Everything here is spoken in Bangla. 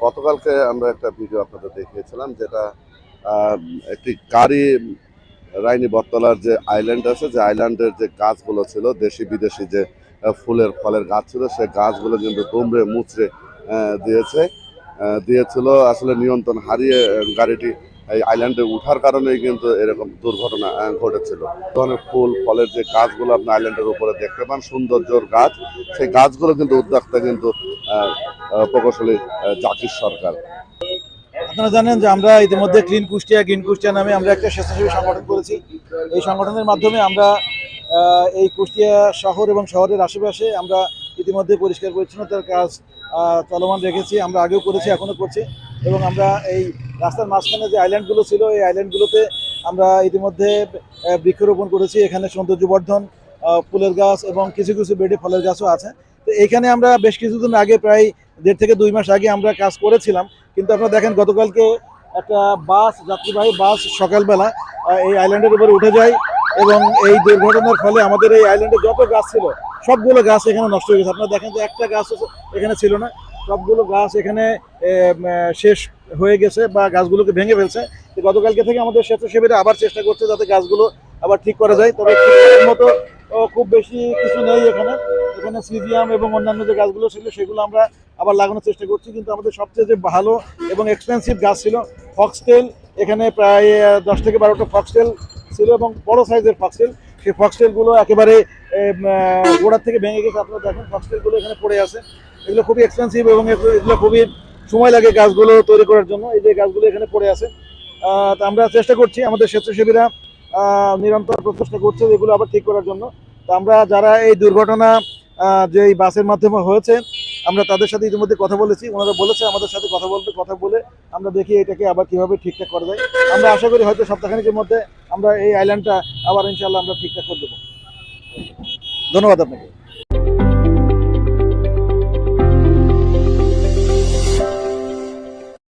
গতকালকে আমরা একটা ভিডিও আপনাদের দেখিয়েছিলাম, যেটা একটি গাড়ি রাইনি বটতলার যে আইল্যান্ড আছে, যে আইল্যান্ডের যে গাছগুলো ছিল, দেশি বিদেশি যে ফুলের ফলের গাছ ছিল, সেই গাছগুলো কিন্তু দুমড়ে মুচড়ে দিয়েছিল। আসলে নিয়ন্ত্রণ হারিয়ে গাড়িটি এই আইল্যান্ডে উঠার কারণেই কিন্তু এরকম দুর্ঘটনা ঘটেছিল। ধরনের ফুল ফলের যে গাছগুলো আপনি আইল্যান্ডের উপরে দেখতে পান, সৌন্দর্যর গাছ, সেই গাছগুলো কিন্তু উদ্যোক্তা কিন্তু প্রকৌশলী জাকির সরকার। আপনারা জানেন যে আমরা ইতিমধ্যে গ্রিন কুষ্টিয়া নামে আমরা একটা স্বেচ্ছাসেবী সংগঠন করেছি। এই সংগঠনের মাধ্যমে আমরা এই কুষ্টিয়া শহর এবং শহরের আশেপাশে আমরা ইতিমধ্যে পরিষ্কার পরিচ্ছন্নতার কাজ চলমান রেখেছি। আমরা আগেও করেছি, এখনও করছি। এবং আমরা এই রাস্তার মাঝখানে যে আইল্যান্ডগুলো ছিল, এই আইল্যান্ডগুলোতে আমরা ইতিমধ্যে বৃক্ষরোপণ করেছি। এখানে সৌন্দর্যবর্ধন ফুলের গাছ এবং কিছু কিছু বেডে ফলের গাছও আছে। তো এইখানে আমরা বেশ কিছুদিন আগে, প্রায় 1.5 থেকে 2 মাস আগে আমরা কাজ করেছিলাম। কিন্তু আপনারা দেখেন, গতকালকে একটা যাত্রীবাহী বাস সকালবেলা এই আইল্যান্ডের উপরে উঠে যায় এবং এই দুর্ঘটনার ফলে আমাদের এই আইল্যান্ডে যত গাছ ছিল, সবগুলো গাছ এখানে নষ্ট হয়ে গেছে। আপনারা দেখেন যে একটা গাছ এখানে ছিল না, সবগুলো গাছ এখানে শেষ হয়ে গেছে বা গাছগুলোকে ভেঙে ফেলছে। তো গতকালকে থেকে আমাদের স্বেচ্ছাসেবীরা আবার চেষ্টা করছে যাতে গাছগুলো আবার ঠিক করা যায়। তবে মতো খুব বেশি কিছু নেই এখানে। সিজিয়াম এবং অন্যান্য যে গাছগুলো ছিল সেগুলো আমরা আবার লাগানোর চেষ্টা করছি। কিন্তু আমাদের সবচেয়ে যে ভালো এবং এক্সপেন্সিভ গাছ ছিল ফক্সটেল। এখানে প্রায় 10 থেকে 12টা ফক্সটেল ছিল এবং বড় সাইজের ফক্সটেল। সেই ফক্সটেলগুলো একেবারে গোড়ার থেকে ভেঙে গেছে। আপনারা দেখেন ফক্সটেলগুলো এখানে পড়ে আছে। এগুলো খুবই এক্সপেন্সিভ এবং এগুলো খুবই সময় লাগে গাছগুলো তৈরি করার জন্য। এই যে গাছগুলো এখানে পড়ে আছে, তা আমরা চেষ্টা করছি, আমাদের স্বেচ্ছাসেবীরা নিরন্তর প্রচেষ্টা করছে এগুলো আবার ঠিক করার জন্য। তো আমরা যারা এই দুর্ঘটনা যে এই বাসের মাধ্যমে হয়েছে, আমরা তাদের সাথে ইতিমধ্যে কথা বলেছি। ওনারা বলেছে আমাদের সাথে কথা বলে আমরা দেখি এটাকে আবার কিভাবে ঠিকঠাক করা যায়। আমরা আশা করি হয়তো সপ্তাহখানেকের মধ্যে আমরা এই আইল্যান্ডটা আবার ইনশাআল্লাহ আমরা ঠিকঠাক করে দেবো। ধন্যবাদ আপনাকে।